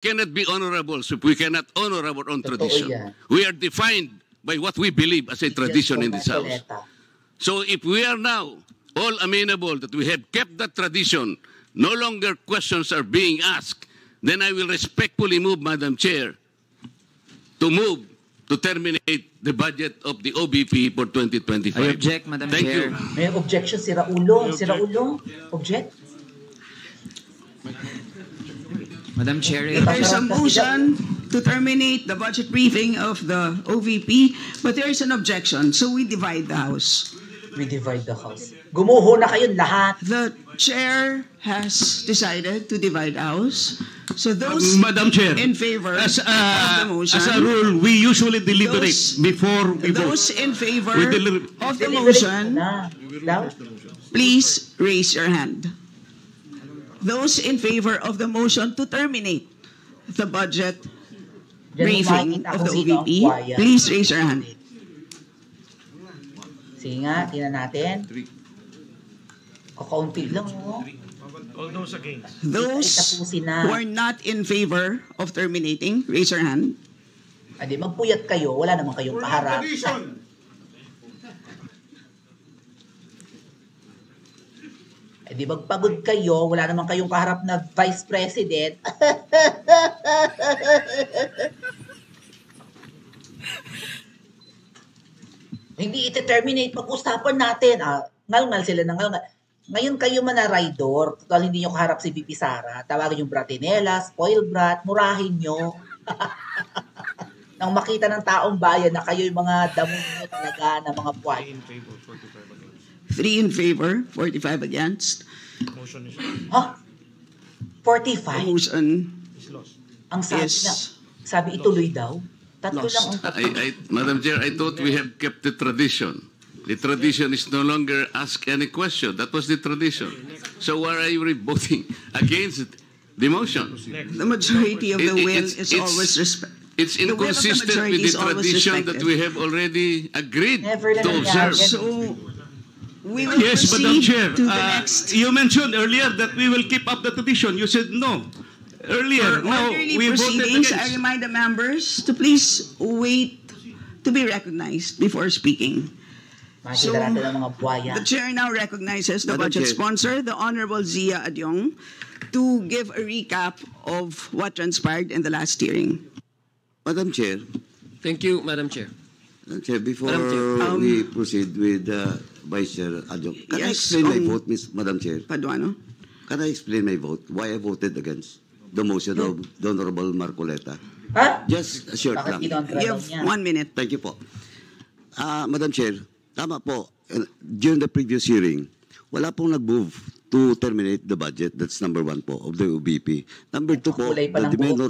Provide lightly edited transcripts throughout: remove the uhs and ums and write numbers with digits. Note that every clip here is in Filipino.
cannot be honorable if we cannot honor our own Totoo tradition. yan. We are defined by what we believe as a tradition in this house. Marcoleta. So if we are now all amenable that we have kept that tradition, no longer questions are being asked, then I will respectfully move, Madam Chair, to move to terminate the budget of the OBP for 2025. I object, Madam Thank Chair. you. May objection, sira ulo. Sira ulo. Object. Madam Chair, There is a motion to terminate the budget briefing of the OVP, but there is an objection, so we divide the House. We divide the house. Gumuho na kayong lahat. The chair has decided to divide the House. So those Madam Chair, in favor as of the motion, as a rule, we usually deliberate Those- before we vote. those in favor We deliver- of the Deliberate motion, na. Daw? please raise your hand. Those in favor of the motion to terminate the budget Diyan briefing makikita of kung the sino ang OVP, quiet. please raise your hand. Sige nga, tingnan natin. Kakaunti lang, oh. All those against. Those Itapusin na. who are not in favor of terminating, raise your hand. Adi, magpuyat kayo. Wala naman kayong kaharap. Adi, magpagod kayo. Wala naman kayong kaharap na Vice President. Hindi ite-terminate. Pag-usapan natin. Ngal-ngal sila ng ngal-ngal. Ngayon kayo manaraydor. Total hindi nyo kaharap si VP Sara. Tawagin yung Bratinela, spoil brat, murahin nyo. Nang makita ng taong bayan na kayo yung mga damo nyo talaga na mga buwan. 3 in favor, 45 against. Ha? 45? The motion Ang sabi is na, sabi ituloy daw. Tatlo lost. lang ang tatlo. Madam Chair, I thought we have kept the tradition. The tradition is no longer ask any question. That was the tradition. So why are you voting against the motion? the majority of the It- will it's- is it's- always respect. It's The will of the inconsistent majority with the is always tradition that respected. we have already agreed Never to lang observe. nangyari. So, we will Yes, Madam proceed Chair. to the next. You mentioned earlier that we will keep up the tradition. You said no. Earlier, For now orderly we voted proceedings, I against. remind the members to please wait to be recognized before speaking. Makikita natin ang mga buwaya. The chair now recognizes the Madam budget Chair. sponsor, the Honorable Zia Adyong, to give a recap of what transpired in the last hearing. Madam Chair, Thank you, Madam Chair. Madam Chair, before Madam Chair. we proceed with Vice Chair Adjong, can I Yes, explain my vote, Madam Chair? Paduano? Can I explain my vote? Why I voted against the motion of the Honorable Marcoleta? Ha? Just a short Bakit lang. kinontra You daw have niya? 1 minute. Thank you po. Madam Chair, tama po. During the previous hearing, wala pong nag-move to terminate the budget. That's number 1 po of the OBP. Number 2 po, Kulay pa ng the manner,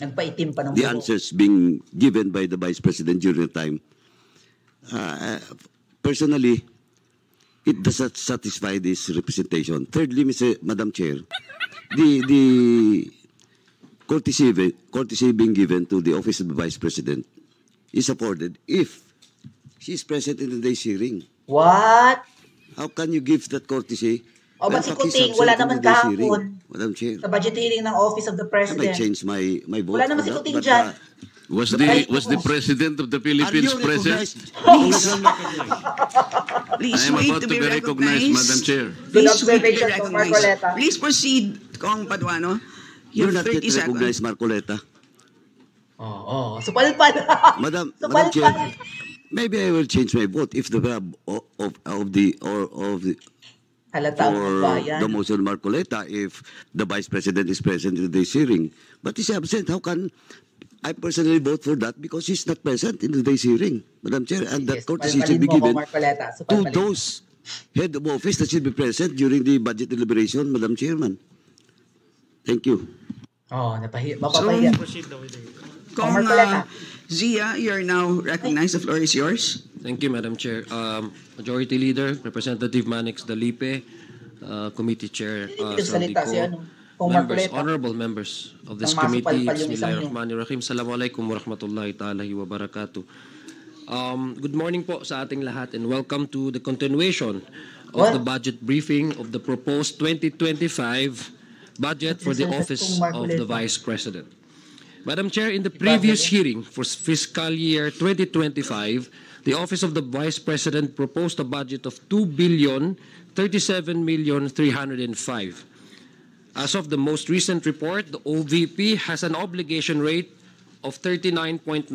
Nagpaitim pa ng the buhok. answers being given by the Vice President during the time. Personally, it does not satisfy this representation. Thirdly, Madam Chair, the courtesy being given to the Office of the Vice President is afforded if she is present in the day's hearing. What? How can you give that courtesy? O, ba't si when Kuting? Pakisabsent Wala in the naman day's kahapon. hearing? Madam Chair, Sa budget hearing ng Office of the I might President. change my vote. Wala naman for si that, Kuting but, dyan. Was the President of the Are Philippines you present? Please, I please am wait about to to be be recognized, Madam recognized. Chair. Good Please wait to be observation from recognized. Marcoleta. Please proceed, Kong Paduano. You You're have not 30 yet seconds. recognized, Marcoleta. Oo. Supalpal. Madam Supalpal. Chair, maybe I will change my vote if the of the Halata ang for bayan. the motion Marcoleta if the Vice President is present in today's hearing. But he's absent. How can I personally vote for that because he's not present in today's hearing, Madam Chair, and that Yes, courtesy supalpalin should be mo ko, given Marcoleta. to Supalpalin. those head of office that should be present during the budget deliberation, Madam Chairman. Thank you. Oh, mapapahiya. Kong Marcoleta. Zia, you're now recognized. The floor is yours. Thank you, Madam Chair. Majority Leader, Representative Manix Dalipe, Committee Chair Hindi nagsalita si Saldico, Kong members, Marcoleta. honorable members of this Nang committee, masupalpal yung isang yun. Bismillahirrahmanirrahim, Assalamualaikum warahmatullahi ta'ala wa barakatuh. Good morning po sa ating lahat and welcome to the continuation of What? the budget briefing of the proposed 2025 budget for the office Kung of the Marcoleta. Vice President. Madam Chair, in the previous hearing for fiscal year 2025, the Office of the Vice President proposed a budget of 2,037,305. As of the most recent report, the OVP has an obligation rate of 39.9%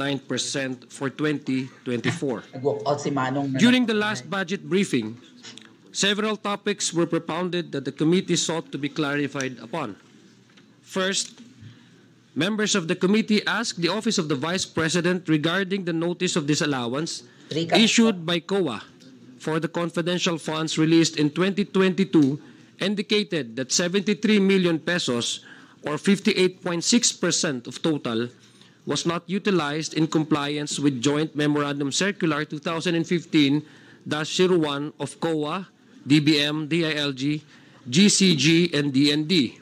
for 2024. Nag-walk out si Manong. na- During the last budget briefing, several topics were propounded that the committee sought to be clarified upon. First, members of the committee asked the Office of the Vice President regarding the notice of disallowance issued by COA for the confidential funds released in 2022 indicated that 73 million pesos or 58.6% of total was not utilized in compliance with Joint Memorandum Circular 2015-01 of COA, DBM, DILG, GCG, and DND.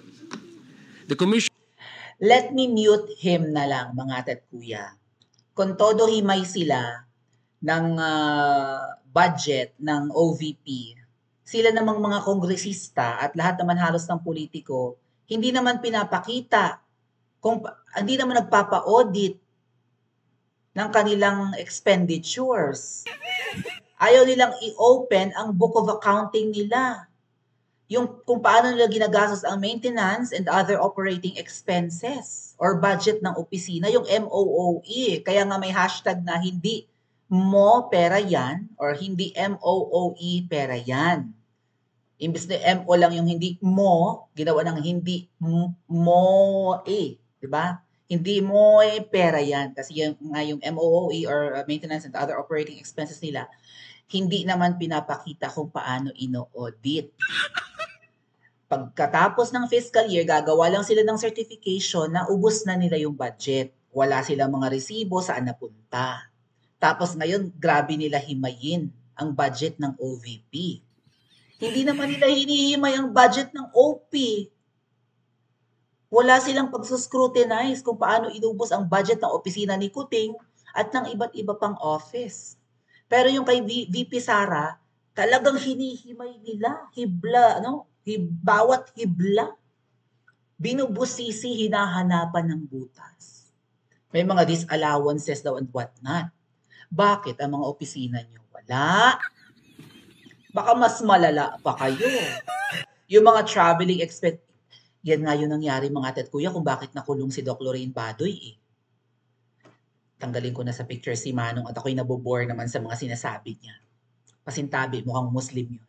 The Commission Let me mute him na lang, mga ate at kuya. Kung todo himay sila ng budget ng OVP, sila namang mga kongresista at lahat naman halos ng politiko, hindi naman pinapakita, hindi naman nagpapa-audit ng kanilang expenditures. Ayaw nilang i-open ang book of accounting nila. Yung kung paano nila ginagastos ang maintenance and other operating expenses or budget ng opisina, yung MOOE. Kaya nga may hashtag na hindi mo pera yan or hindi MOOE pera yan. Imbis na MO lang yung hindi mo, ginawa ng hindi MOE. Diba? Hindi mo pera yan. Kasi yung MOOE or maintenance and other operating expenses nila, hindi naman pinapakita kung paano ino-audit. Pagkatapos ng fiscal year, gagawa lang sila ng certification na ubos na nila yung budget. Wala silang mga resibo saan napunta. Tapos ngayon, grabe nila himayin ang budget ng OVP. Hindi naman nila hinihimay ang budget ng OP. Wala silang pagsuscrutinize kung paano inubos ang budget ng opisina ni Kuting at ng iba't iba pang office. Pero yung kay VP Sara, talagang hinihimay nila. Hibla, bawat hibla. Binubusisi, hinahanapan ng butas. May mga disallowances daw and whatnot. Bakit ang mga opisina nyo wala? Baka mas malala pa kayo. Yung mga traveling expense, yan nga yung nangyari mga ate at kuya kung bakit nakulong si Doc Lorraine Badoy eh. Tanggalin ko na sa picture si Manong at ako'y nabobore naman sa mga sinasabi niya. Pasintabi, mukhang Muslim yun.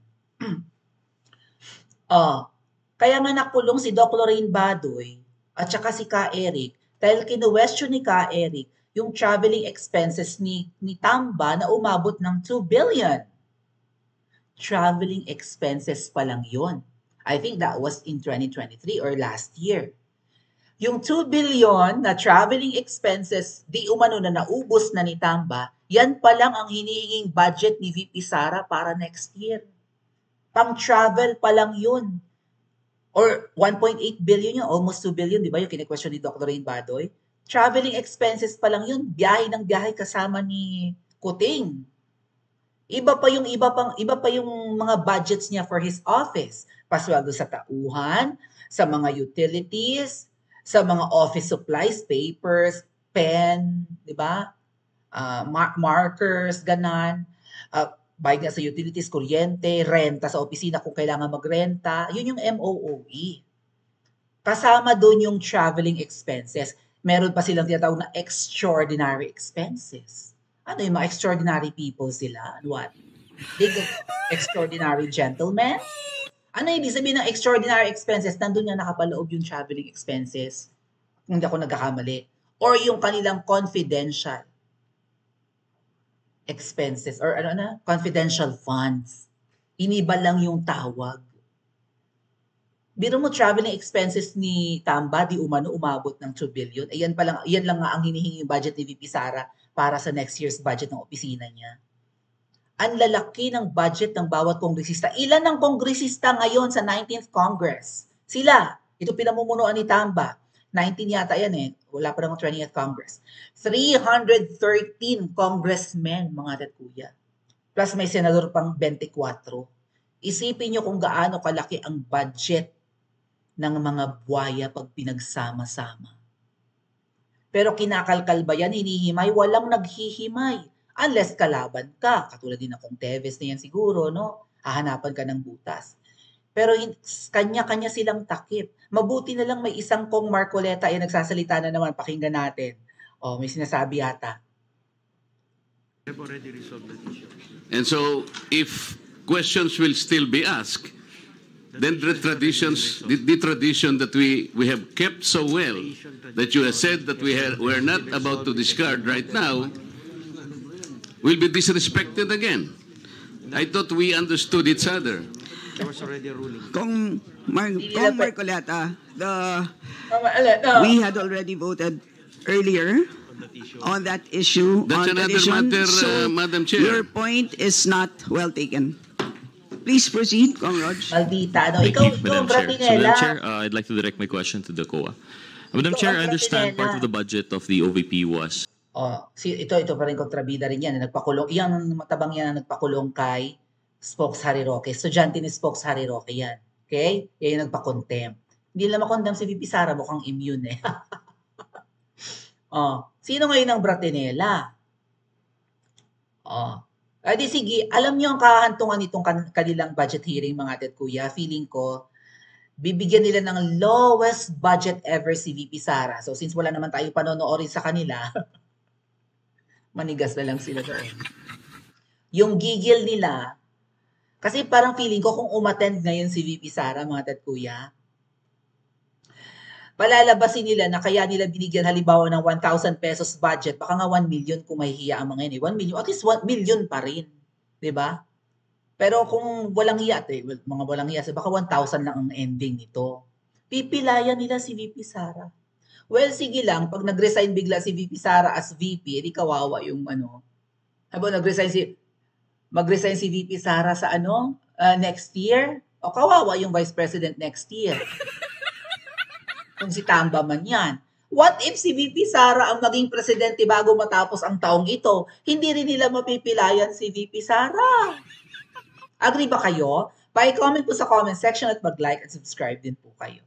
Kaya nga nakulong si Doc Lorraine Badoy at saka si Ka Eric dahil kinu-question ni Ka Eric yung traveling expenses ni Tamba na umabot ng 2 billion. Traveling expenses pa lang yun. I think that was in 2023 or last year. Yung 2 billion na traveling expenses, di umano na naubos na ni Tamba, yan pa lang ang hinihinging budget ni VP Sara para next year. Pang-travel pa lang yun. Or 1.8 billion yun, almost 2 billion, di ba? Yung kine-question ni Dr. Lorraine Badoy. Traveling expenses pa lang yun. Biyahe ng biyahe kasama ni Kuting. Iba pa yung mga budgets niya for his office. Pasweldo sa tauhan, sa mga utilities, sa mga office supplies, papers, pen, di ba? Markers, ganan. Bayad nga sa utilities, kuryente, renta sa opisina kung kailangan magrenta. Yun yung MOOE. Kasama doon yung traveling expenses. Meron pa silang tinatawag na extraordinary expenses. Ano yung mga extraordinary people sila? What? Extraordinary gentlemen? Ano ibig sabihin ng extraordinary expenses? Nandun nga nakapaloob yung traveling expenses. Kung hindi ako nagkakamali. Or yung kanilang confidential expenses or confidential funds. Iniba lang yung tawag. Biro mo traveling expenses ni Tamba, di umano umabot ng 2 billion. Yan lang nga ang hinihingi budget ni VP Sara para sa next year's budget ng opisina niya. Ang lalaki ng budget ng bawat kongresista. Ilan ang kongresista ngayon sa 19th Congress? Sila. Ito pinamumunuan ni Tamba. 19 yata yan eh. Wala pa namang 20th Congress. 313 congressmen, mga ate at kuya. Plus may senador pang 24. Isipin nyo kung gaano kalaki ang budget ng mga buwaya pag pinagsama-sama. Pero kinakalkal ba yan, hinihimay? Walang naghihimay. Unless kalaban ka. Katulad din akong Teves na yan siguro, no? Hahanapan ka ng butas. Pero kanya-kanya silang takip. Mabuti na lang may isang Kong Marcoleta ay nagsasalita na naman. Pakinggan natin. Oh, may sinasabi yata. And so, if questions will still be asked, then the tradition that we have kept so well, that you have said that we're not about to discard right now, will be disrespected again. I thought we understood each other. Kung Marcoleta, we had already voted earlier on that issue. That's on another tradition, matter, so Madam Chair. your point is not well taken. Please proceed, Kong Rog. Maldita, no? Thank Ikaw, you, Madam Chair. So, Bratinela. Madam Chair, I'd like to direct my question to the COA. Madam Ikaw, Chair, I ang understand Bratinela. part of the budget of the OVP was Ito pa rin kontrabida rin yan. Nagpakulong, yan, matabang yan, nagpakulong kay Spokes Harry Roque. Estudyante ni Spokes Harry Roque yan. Okay? Yan yung nagpa-contempt. Hindi lang makondemn si VP Sara, mukhang immune eh. Sino ngayon ang Bratinela? Di sige, alam niyo ang kahantungan nitong kanilang budget hearing, mga ate at kuya. Feeling ko, bibigyan nila ng lowest budget ever si VP Sara. So since wala naman tayo panonoorin sa kanila, manigas na lang sila doon. Yung gigil nila, kasi parang feeling ko kung umattend ngayon si VP Sara, mga ate at kuya, palalabasin nila na kaya nila binigyan halimbawa ng 1,000 pesos budget, baka nga 1 million kung mahihiya ang mga yun. 1 million, at least 1 million pa rin. Diba? Pero kung walang hiya, mga walang hiya, baka 1,000 lang ang ending nito. Pipilayan nila si VP Sara. Well, sige lang, pag nag-resign bigla si VP Sara as VP, edi kawawa yung mag-resign si VP Sara sa next year, o kawawa yung Vice President next year. Kung si Tamba man yan. What if si VP Sara ang maging presidente bago matapos ang taong ito? Hindi rin nila mapipilayan si VP Sara. Agree ba kayo? Pa-comment po sa comment section at mag-like at subscribe din po kayo.